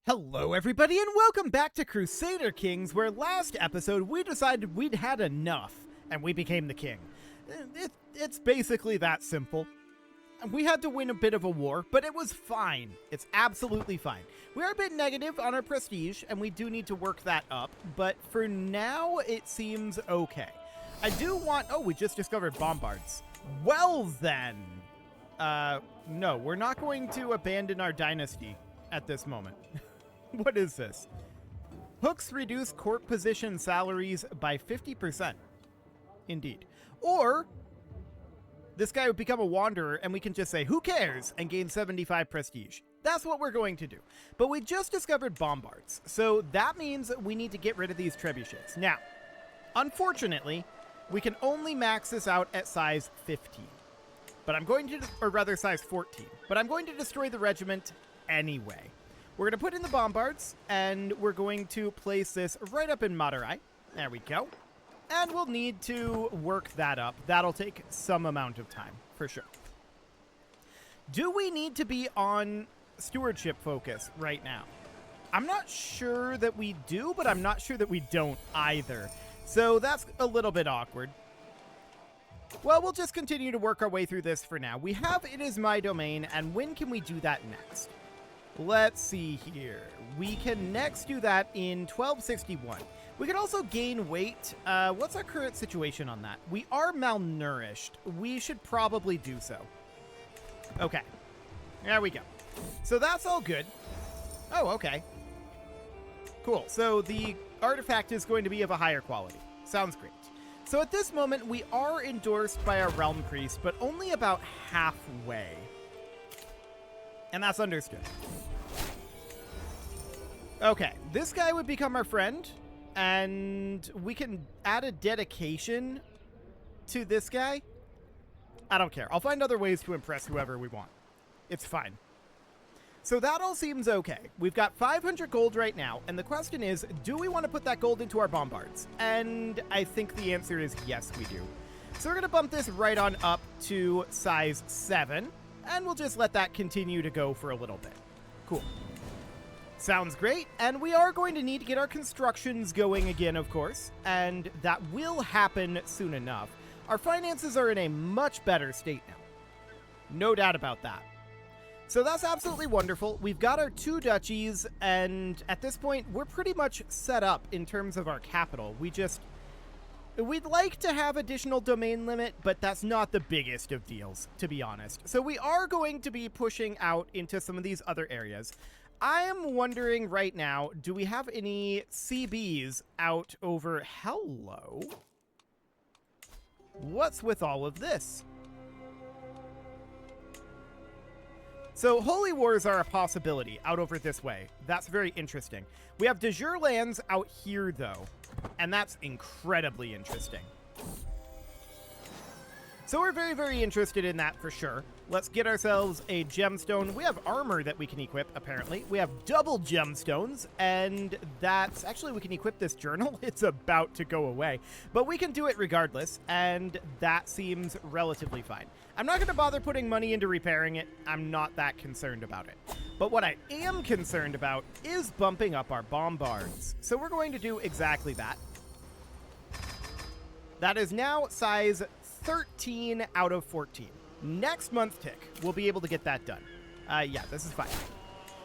Hello everybody and welcome back to Crusader Kings, where last episode we decided we'd had enough and we became the king. It's basically that simple. We had to win a bit of a war, but it was fine. It's absolutely fine. We are a bit negative on our prestige and we do need to work that up, but for now it seems okay. I do want... Oh, we just discovered bombards. Well then. No, we're not going to abandon our dynasty at this moment. What is this? Hooks reduce court position salaries by 50%. Indeed. Or this guy would become a wanderer and we can just say, who cares, and gain 75 prestige. That's what we're going to do. But we just discovered bombards, so that means we need to get rid of these trebuchets. Now, unfortunately, we can only max this out at size 15. But I'm going to, or rather size 14. But I'm going to destroy the regiment anyway. We're going to put in the bombards, and we're going to place this right up in Madurai. There we go. And we'll need to work that up. That'll take some amount of time, for sure. Do we need to be on stewardship focus right now? I'm not sure that we do, but I'm not sure that we don't either. So that's a little bit awkward. Well, we'll just continue to work our way through this for now. We have It Is My Domain, and when can we do that next? Let's see here. We can next do that in 1261. We can also gain weight. What's our current situation on that? We are malnourished. We should probably do so. Okay. There we go. So that's all good. Oh, okay. Cool. So the artifact is going to be of a higher quality. Sounds great. So at this moment, we are endorsed by our realm priest, but only about halfway. And that's understood. Okay, this guy would become our friend, and we can add a dedication to this guy. I don't care. I'll find other ways to impress whoever we want. It's fine. So that all seems okay. We've got 500 gold right now, and the question is, do we want to put that gold into our bombards? And I think the answer is yes, we do. So we're going to bump this right on up to size 7. And we'll just let that continue to go for a little bit. Cool. Sounds great. And we are going to need to get our constructions going again, of course. And that will happen soon enough. Our finances are in a much better state now. No doubt about that. So that's absolutely wonderful. We've got our 2 duchies. And at this point, we're pretty much set up in terms of our capital. We'd like to have additional domain limit, but that's not the biggest of deals, to be honest. So we are going to be pushing out into some of these other areas. I am wondering right now, do we have any CBs out over... Hello? What's with all of this? So holy wars are a possibility out over this way. That's very interesting. We have de jure lands out here, though. And that's incredibly interesting. So we're very, very interested in that for sure. Let's get ourselves a gemstone. We have armor that we can equip, apparently. We have double gemstones, and that's... Actually, we can equip this journal. It's about to go away. But we can do it regardless, and that seems relatively fine. I'm not going to bother putting money into repairing it. I'm not that concerned about it. But what I am concerned about is bumping up our bombards. So we're going to do exactly that. That is now size 13 out of 14. Next month tick, we'll be able to get that done. Yeah, this is fine.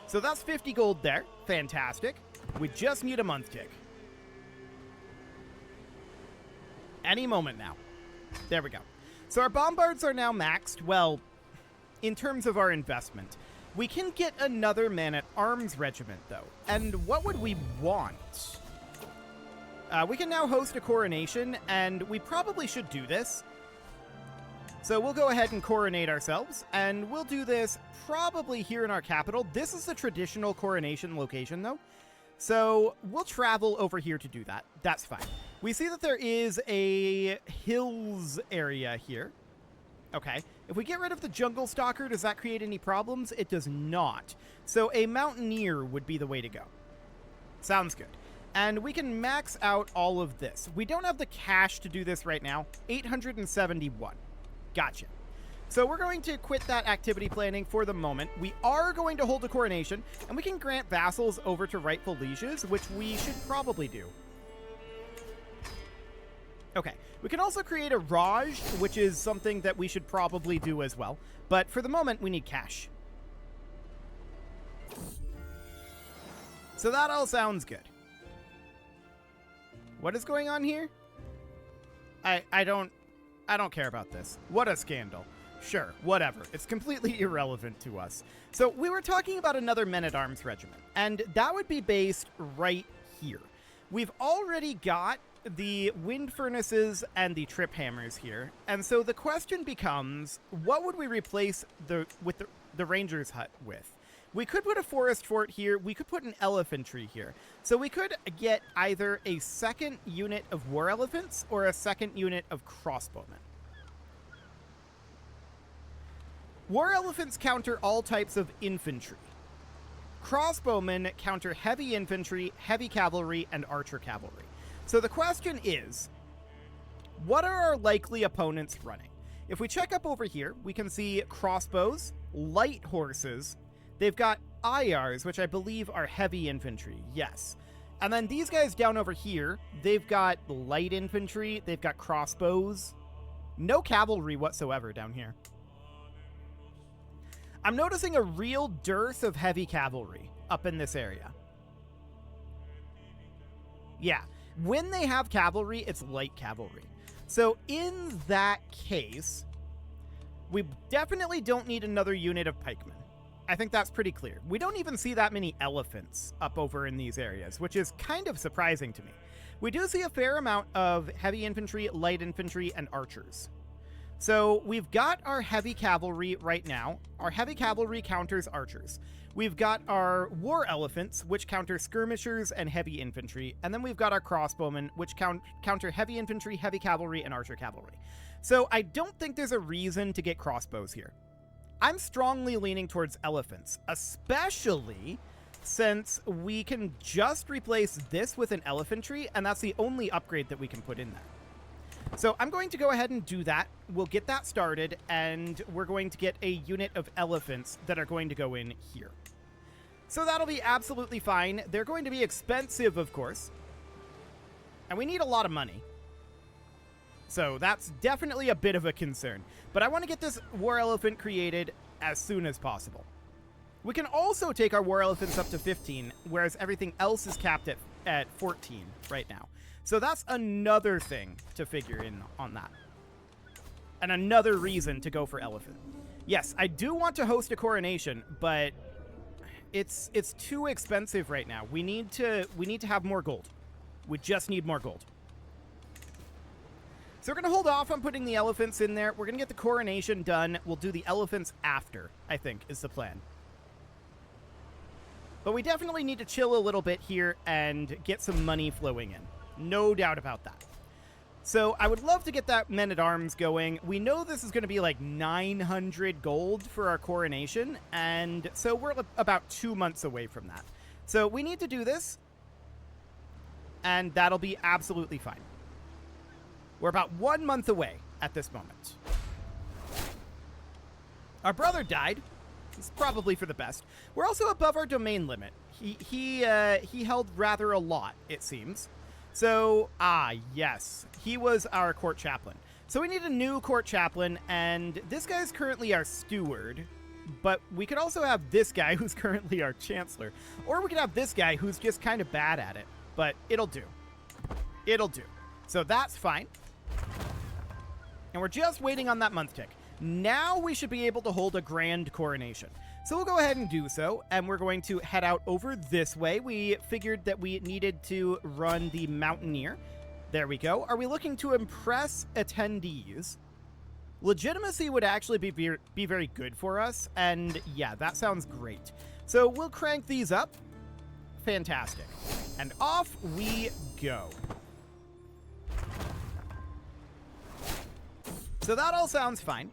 So that's 50 gold there. Fantastic. We just need a month tick. Any moment now. There we go. So our bombards are now maxed. Well, in terms of our investment. We can get another man-at-arms regiment, though. And what would we want? We can now host a coronation, and we probably should do this. So we'll go ahead and coronate ourselves, and we'll do this probably here in our capital. This is the traditional coronation location, though. So we'll travel over here to do that. That's fine. We see that there is a hills area here. Okay. If we get rid of the jungle stalker, does that create any problems? It does not. So a mountaineer would be the way to go. Sounds good. And we can max out all of this. We don't have the cash to do this right now. 871. Gotcha. So we're going to quit that activity planning for the moment. We are going to hold a coronation, and we can grant vassals over to rightful lieges, which we should probably do. Okay, we can also create a Raj, which is something that we should probably do as well. But for the moment, we need cash. So that all sounds good. What is going on here? I don't care about this. What a scandal. Sure, whatever. It's completely irrelevant to us. So we were talking about another men-at-arms regiment, and that would be based right here. We've already got the wind furnaces and the trip hammers here, and so the question becomes, what would we replace the ranger's hut with? We could put a forest fort here. We could put an elephantry here. So we could get either a second unit of war elephants or a second unit of crossbowmen. War elephants counter all types of infantry. Crossbowmen counter heavy infantry, heavy cavalry, and archer cavalry. So the question is, what are our likely opponents running? If we check up over here, we can see crossbows, light horses. They've got IRs, which I believe are heavy infantry, yes. And then these guys down over here, they've got light infantry, they've got crossbows. No cavalry whatsoever down here. I'm noticing a real dearth of heavy cavalry up in this area. Yeah, when they have cavalry, it's light cavalry. So in that case, we definitely don't need another unit of pikemen. I think that's pretty clear. We don't even see that many elephants up over in these areas, which is kind of surprising to me. We do see a fair amount of heavy infantry, light infantry, and archers. So we've got our heavy cavalry right now. Our heavy cavalry counters archers. We've got our war elephants, which counter skirmishers and heavy infantry. And then we've got our crossbowmen, which counter heavy infantry, heavy cavalry, and archer cavalry. So I don't think there's a reason to get crossbows here. I'm strongly leaning towards elephants, especially since we can just replace this with an elephantry, and that's the only upgrade that we can put in there. So I'm going to go ahead and do that. We'll get that started, and we're going to get a unit of elephants that are going to go in here. So that'll be absolutely fine. They're going to be expensive, of course, and we need a lot of money. So that's definitely a bit of a concern. But I want to get this war elephant created as soon as possible. We can also take our war elephants up to 15, whereas everything else is capped at 14 right now. So that's another thing to figure in on that. And another reason to go for elephant. Yes, I do want to host a coronation, but it's too expensive right now. We need to have more gold. We just need more gold. So we're going to hold off on putting the elephants in there. We're going to get the coronation done. We'll do the elephants after, I think, is the plan. But we definitely need to chill a little bit here and get some money flowing in. No doubt about that. So I would love to get that men-at-arms going. We know this is going to be like 900 gold for our coronation, and so we're about 2 months away from that. So we need to do this, and that'll be absolutely fine. We're about 1 month away at this moment. Our brother died. It's probably for the best. We're also above our domain limit. He held rather a lot, it seems. So, yes, he was our court chaplain. So we need a new court chaplain, and this guy's currently our steward. But we could also have this guy who's currently our chancellor. Or we could have this guy who's just kind of bad at it. But it'll do. It'll do. So that's fine. And we're just waiting on that month tick. Now we should be able to hold a grand coronation. So we'll go ahead and do so, and we're going to head out over this way. We figured that we needed to run the Mountaineer. There we go. Are we looking to impress attendees? Legitimacy would actually be very good for us, and yeah, that sounds great. So we'll crank these up. Fantastic. And off we go. So that all sounds fine.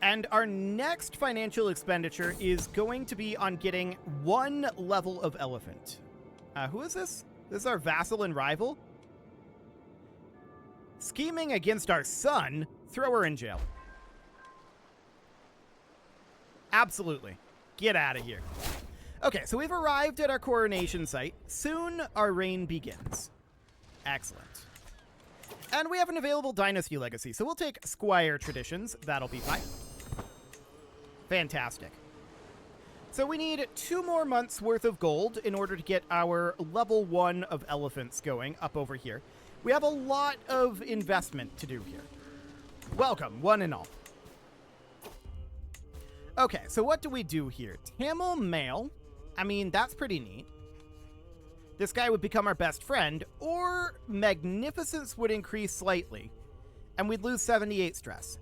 And our next financial expenditure is going to be on getting 1 level of elephant. Who is this? This is our vassal and rival? Scheming against our son? Throw her in jail. Absolutely. Get out of here. Okay, so we've arrived at our coronation site. Soon our reign begins. Excellent. And we have an available dynasty legacy, so we'll take Squire traditions. That'll be fine. Fantastic. So we need 2 more months worth of gold in order to get our level 1 of elephants going up over here. We have a lot of investment to do here. Welcome, one and all. Okay, so what do we do here? Tamil male. I mean, that's pretty neat. This guy would become our best friend, or magnificence would increase slightly, and we'd lose 78 stress.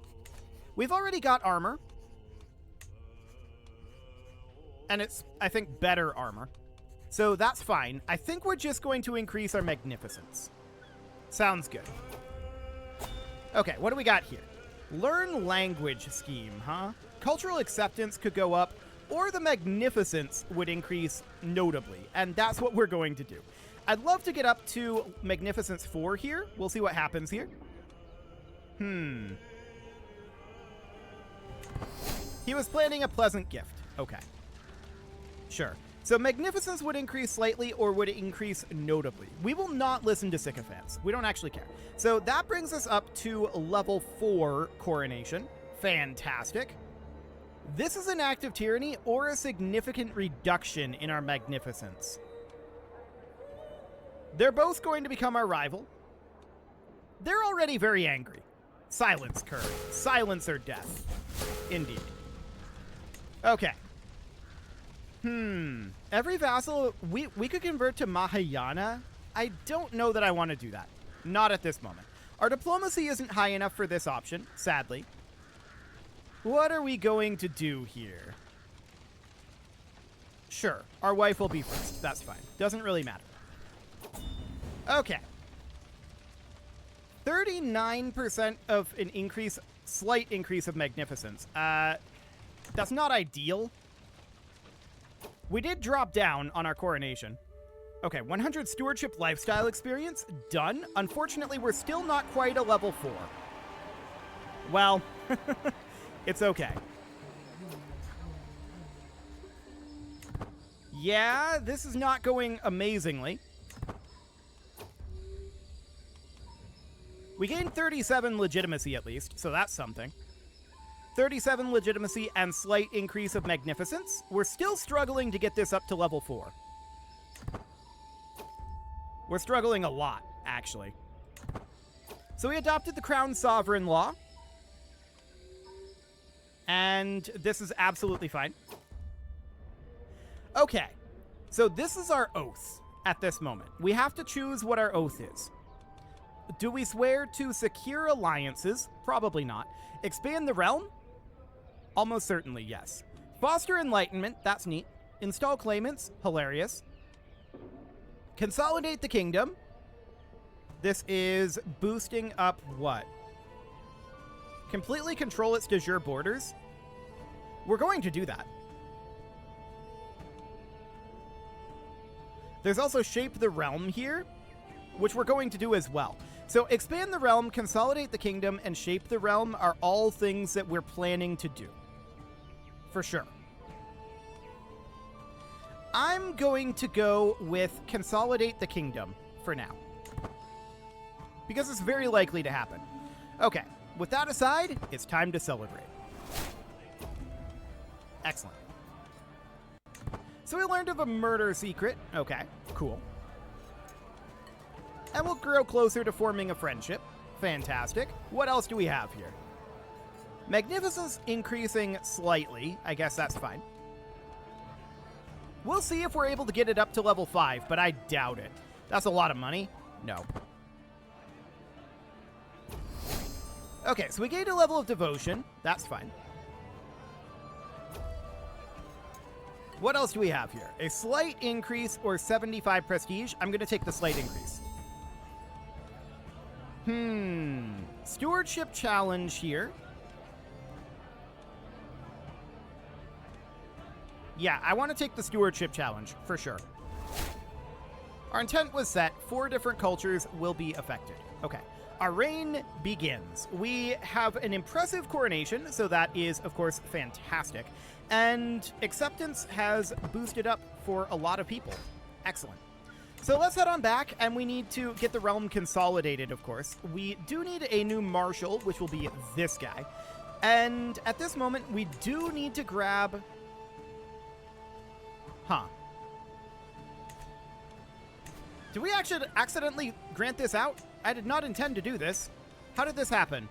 We've already got armor. And it's, I think, better armor. So that's fine. I think we're just going to increase our magnificence. Sounds good. Okay, what do we got here? Learn language scheme, huh? Cultural acceptance could go up, or the magnificence would increase notably, and that's what we're going to do. I'd love to get up to magnificence 4 here. We'll see what happens here. He was planning a pleasant gift. Okay. Sure. So magnificence would increase slightly or would it increase notably? We will not listen to sycophants. We don't actually care. So that brings us up to level 4 coronation. Fantastic. This is an act of tyranny or a significant reduction in our magnificence. They're both going to become our rival. They're already very angry. Silence, Curry. Silence or death. Indeed. Okay. Every vassal, we could convert to Mahayana. I don't know that I want to do that. Not at this moment. Our diplomacy isn't high enough for this option, sadly. What are we going to do here? Sure, our wife will be first. That's fine. Doesn't really matter. Okay. 39% of an increase, slight increase of magnificence. That's not ideal. We did drop down on our coronation. Okay, 100 stewardship lifestyle experience, done. Unfortunately, we're still not quite a level 4. Well, it's okay. Yeah, this is not going amazingly. We gained 37 legitimacy at least, so that's something. 37 legitimacy and slight increase of magnificence. We're still struggling to get this up to level 4. We're struggling a lot, actually. So we adopted the Crown Sovereign Law. And this is absolutely fine. Okay. So this is our oath at this moment. We have to choose what our oath is. Do we swear to secure alliances? Probably not. Expand the realm? Almost certainly, yes. Foster enlightenment, that's neat. Install claimants, hilarious. Consolidate the kingdom. This is boosting up what? Completely control its de jure borders. We're going to do that. There's also shape the realm here, which we're going to do as well. So expand the realm, consolidate the kingdom, and shape the realm are all things that we're planning to do. For sure. I'm going to go with consolidate the kingdom for now. Because it's very likely to happen. Okay, with that aside, it's time to celebrate. Excellent. So we learned of a murder secret. Okay, cool. And we'll grow closer to forming a friendship. Fantastic. What else do we have here? Magnificence increasing slightly. I guess that's fine. We'll see if we're able to get it up to level 5, but I doubt it. That's a lot of money. No. Okay, so we gained a level of devotion. That's fine. What else do we have here? A slight increase or 75 prestige. I'm going to take the slight increase. Stewardship challenge here. Yeah, I want to take the stewardship challenge, for sure. Our intent was set. 4 different cultures will be affected. Okay. Our reign begins. We have an impressive coronation, so that is, of course, fantastic. And acceptance has boosted up for a lot of people. Excellent. So let's head on back, and we need to get the realm consolidated, of course. We do need a new marshal, which will be this guy. And at this moment, we do need to grab... Huh. Did we actually accidentally grant this out? I did not intend to do this. How did this happen?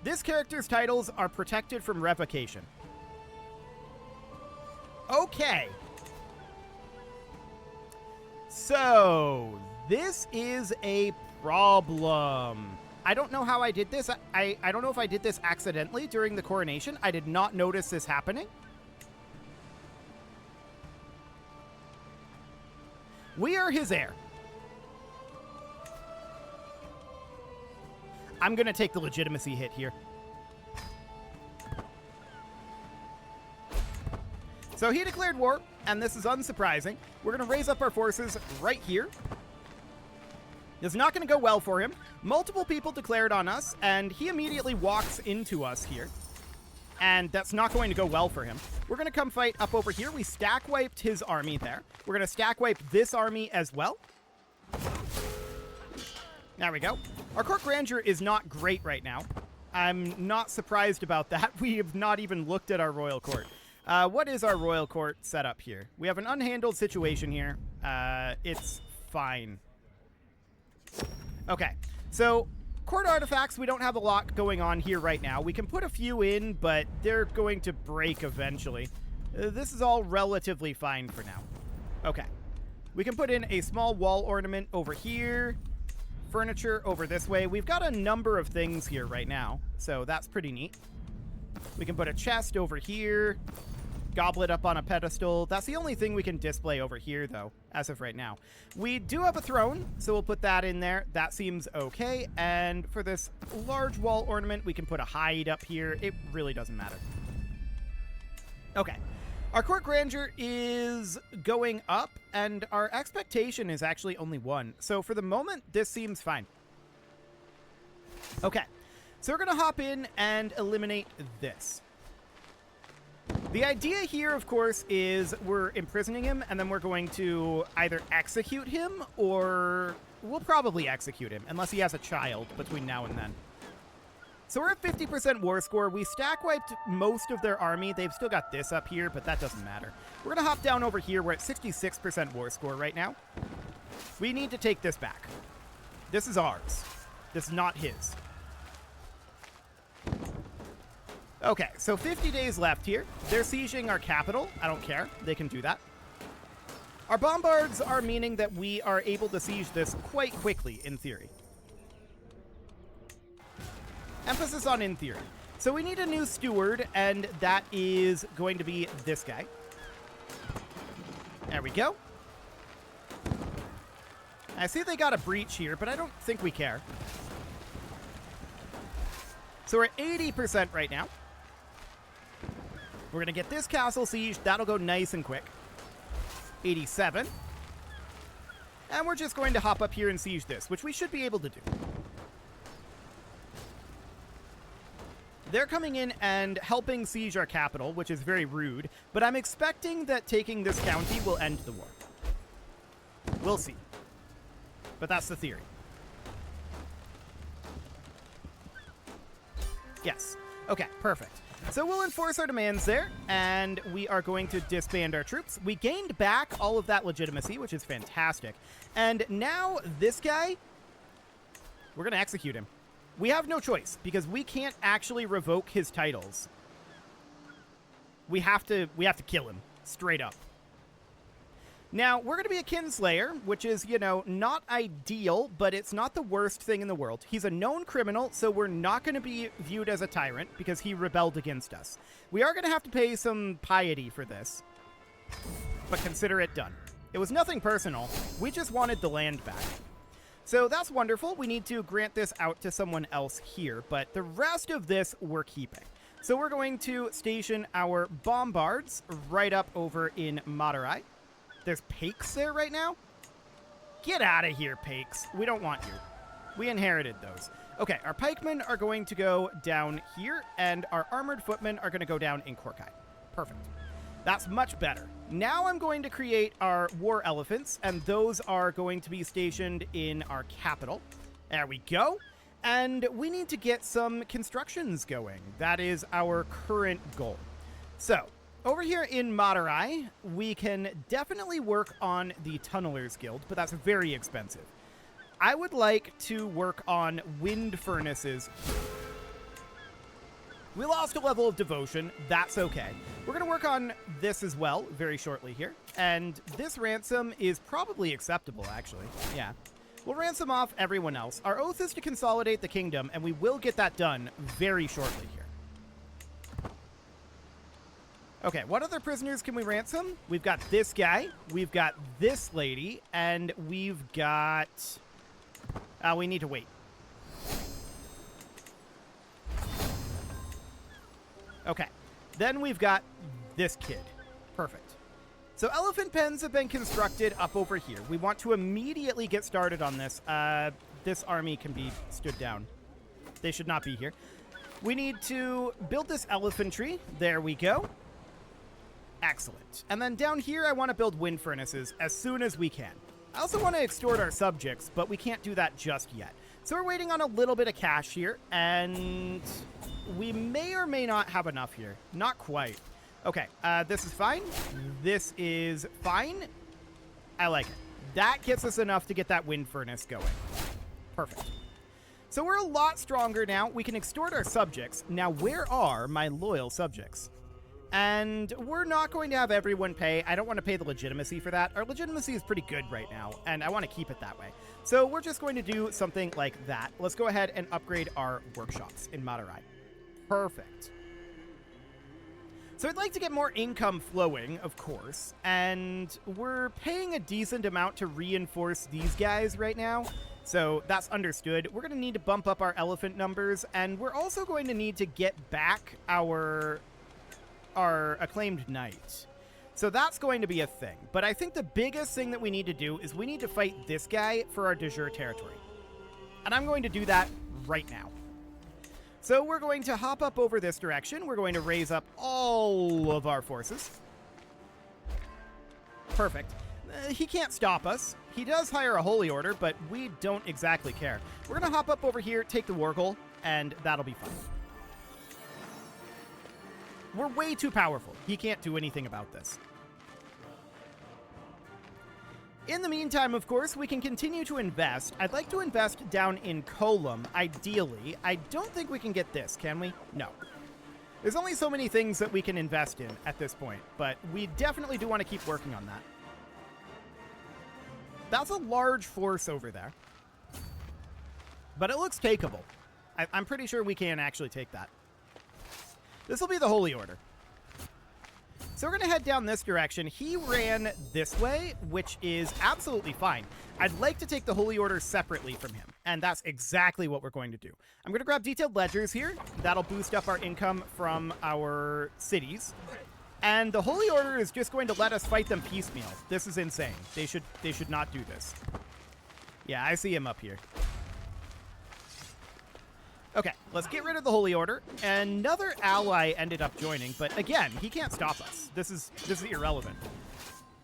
This character's titles are protected from revocation. Okay. So, this is a problem. I don't know how I did this. I don't know if I did this accidentally during the coronation. I did not notice this happening. We are his heir. I'm going to take the legitimacy hit here. So he declared war, and this is unsurprising. We're going to raise up our forces right here. It's not going to go well for him. Multiple people declared on us, and he immediately walks into us here. And that's not going to go well for him. We're going to come fight up over here. We stack wiped his army there. We're going to stack wipe this army as well. There we go. Our court grandeur is not great right now. I'm not surprised about that. We have not even looked at our royal court. What is our royal court setup here? We have an unhandled situation here. It's fine. Okay, so court artifacts, we don't have a lot going on here right now. We can put a few in, but they're going to break eventually. This is all relatively fine for now. Okay, we can put in a small wall ornament over here. Furniture over this way. We've got a number of things here right now, so that's pretty neat. We can put a chest over here. Goblet up on a pedestal. That's the only thing we can display over here, though, as of right now. We do have a throne, so we'll put that in there. That seems okay. And for this large wall ornament, we can put a hide up here. It really doesn't matter. Okay. Our court grandeur is going up, and our expectation is actually only 1. So for the moment, this seems fine. Okay. So we're going to hop in and eliminate this. The idea here, of course, is we're imprisoning him, and then we're going to either execute him, or we'll probably execute him, unless he has a child between now and then. So we're at 50% war score. We stack wiped most of their army. They've still got this up here, but that doesn't matter. We're going to hop down over here. We're at 66% war score right now. We need to take this back. This is ours. This is not his. Okay, so 50 days left here. They're sieging our capital. I don't care. They can do that. Our bombards are meaning that we are able to siege this quite quickly, in theory. Emphasis on in theory. So we need a new steward, and that is going to be this guy. There we go. I see they got a breach here, but I don't think we care. So we're at 80% right now. We're going to get this castle sieged. That'll go nice and quick. 87. And we're just going to hop up here and siege this, which we should be able to do. They're coming in and helping siege our capital, which is very rude, but I'm expecting that taking this county will end the war. We'll see. But that's the theory. Yes. Okay, perfect. So we'll enforce our demands there, and we are going to disband our troops. We gained back all of that legitimacy, which is fantastic. And now this guy, we're going to execute him. We have no choice, because we can't actually revoke his titles. We have to kill him, straight up. Now, we're going to be a kinslayer, which is, you know, not ideal, but it's not the worst thing in the world. He's a known criminal, so we're not going to be viewed as a tyrant, because he rebelled against us. We are going to have to pay some piety for this, but consider it done. It was nothing personal. We just wanted the land back. So that's wonderful. We need to grant this out to someone else here, but the rest of this we're keeping. So we're going to station our bombards right up over in Madurai. There's Pakes there right now. Get out of here, Pakes. We don't want you. We inherited those. Okay, our pikemen are going to go down here, and our armored footmen are going to go down in Korkai. Perfect. That's much better. Now I'm going to create our war elephants, and those are going to be stationed in our capital. There we go. And we need to get some constructions going. That is our current goal. So, over here in Madurai, we can definitely work on the Tunnelers Guild, but that's very expensive. I would like to work on wind furnaces. We lost a level of devotion. That's okay. We're going to work on this as well very shortly here. And this ransom is probably acceptable, actually. Yeah. We'll ransom off everyone else. Our oath is to consolidate the kingdom, and we will get that done very shortly here. Okay, what other prisoners can we ransom? We've got this guy, we've got this lady, and we've got... we need to wait. Okay, then we've got this kid. Perfect. So elephant pens have been constructed up over here. We want to immediately get started on this. This army can be stood down. They should not be here. We need to build this elephantry. There we go. Excellent. And then down here, I want to build wind furnaces as soon as we can. I also want to extort our subjects, but we can't do that just yet. So we're waiting on a little bit of cash here, and we may or may not have enough here. Not quite. Okay, this is fine. This is fine. I like it. That gets us enough to get that wind furnace going. Perfect. So we're a lot stronger now. We can extort our subjects. Now, where are my loyal subjects? And we're not going to have everyone pay. I don't want to pay the legitimacy for that. Our legitimacy is pretty good right now, and I want to keep it that way. So we're just going to do something like that. Let's go ahead and upgrade our workshops in Madurai. Perfect. So I'd like to get more income flowing, of course, and we're paying a decent amount to reinforce these guys right now. So that's understood. We're going to need to bump up our elephant numbers, and we're also going to need to get back our acclaimed knight. So that's going to be a thing. But I think the biggest thing that we need to do is we need to fight this guy for our de jure territory. And I'm going to do that right now. So we're going to hop up over this direction. We're going to raise up all of our forces. Perfect. He can't stop us. He does hire a holy order, but we don't exactly care. We're going to hop up over here, take the war goal, and that'll be fun. We're way too powerful. He can't do anything about this. In the meantime, of course, we can continue to invest. I'd like to invest down in Colum, ideally. I don't think we can get this, can we? No. There's only so many things that we can invest in at this point, but we definitely do want to keep working on that. That's a large force over there. But it looks takeable. I'm pretty sure we can actually take that. This will be the Holy Order. So we're going to head down this direction. He ran this way, which is absolutely fine. I'd like to take the Holy Order separately from him, and that's exactly what we're going to do. I'm going to grab detailed ledgers here. That'll boost up our income from our cities. And the Holy Order is just going to let us fight them piecemeal. This is insane. They should not do this. Yeah, I see him up here. Okay, let's get rid of the Holy Order. Another ally ended up joining, but again, he can't stop us. This is irrelevant.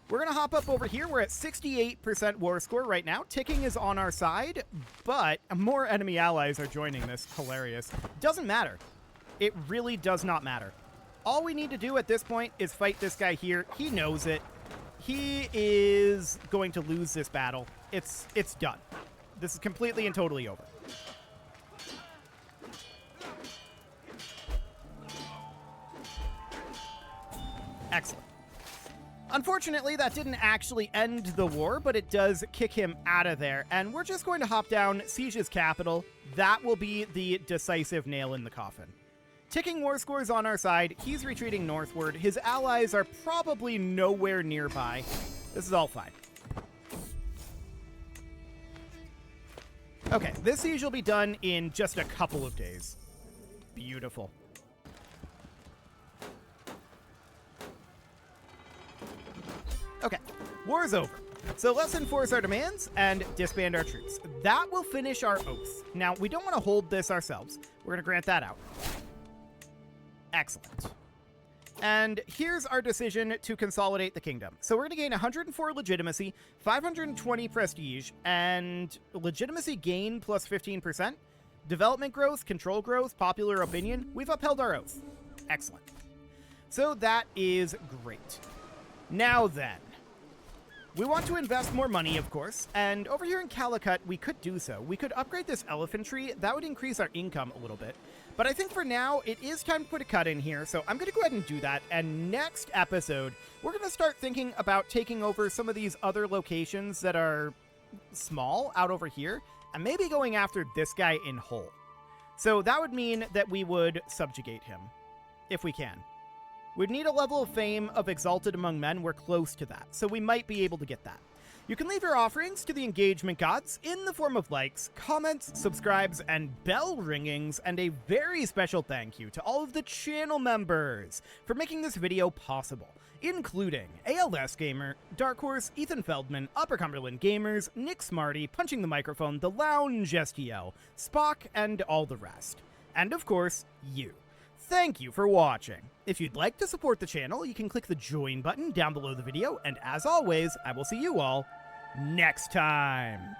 We're going to hop up over here. We're at 68% war score right now. Ticking is on our side, but more enemy allies are joining this. Hilarious. Doesn't matter. It really does not matter. All we need to do at this point is fight this guy here. He knows it. He is going to lose this battle. It's done. This is completely and totally over. Excellent. Unfortunately, that didn't actually end the war, but it does kick him out of there. And we're just going to hop down, siege his capital. That will be the decisive nail in the coffin. Ticking war scores on our side. He's retreating northward. His allies are probably nowhere nearby. This is all fine. Okay, this siege will be done in just a couple of days. Beautiful. Okay, war is over. So let's enforce our demands and disband our troops. That will finish our oath. Now, we don't want to hold this ourselves. We're going to grant that out. Excellent. And here's our decision to consolidate the kingdom. So we're going to gain 104 legitimacy, 520 prestige, and legitimacy gain plus 15%. Development growth, control growth, popular opinion. We've upheld our oath. Excellent. So that is great. Now then, we want to invest more money, of course, and over here in Calicut, we could do so. We could upgrade this elephantry. That would increase our income a little bit. But I think for now, it is time to put a cut in here, so I'm going to go ahead and do that. And next episode, we're going to start thinking about taking over some of these other locations that are small out over here, and maybe going after this guy in Hull. So that would mean that we would subjugate him, if we can. We'd need a level of fame of Exalted Among Men. We're close to that, so we might be able to get that. You can leave your offerings to the engagement gods in the form of likes, comments, subscribes, and bell ringings, and a very special thank you to all of the channel members for making this video possible, including ALS Gamer, Dark Horse, Ethan Feldman, Upper Cumberland Gamers, Nick Smarty, Punching the Microphone, The Lounge STL, Spock, and all the rest. And of course, you. Thank you for watching. If you'd like to support the channel, you can click the join button down below the video, and as always, I will see you all next time.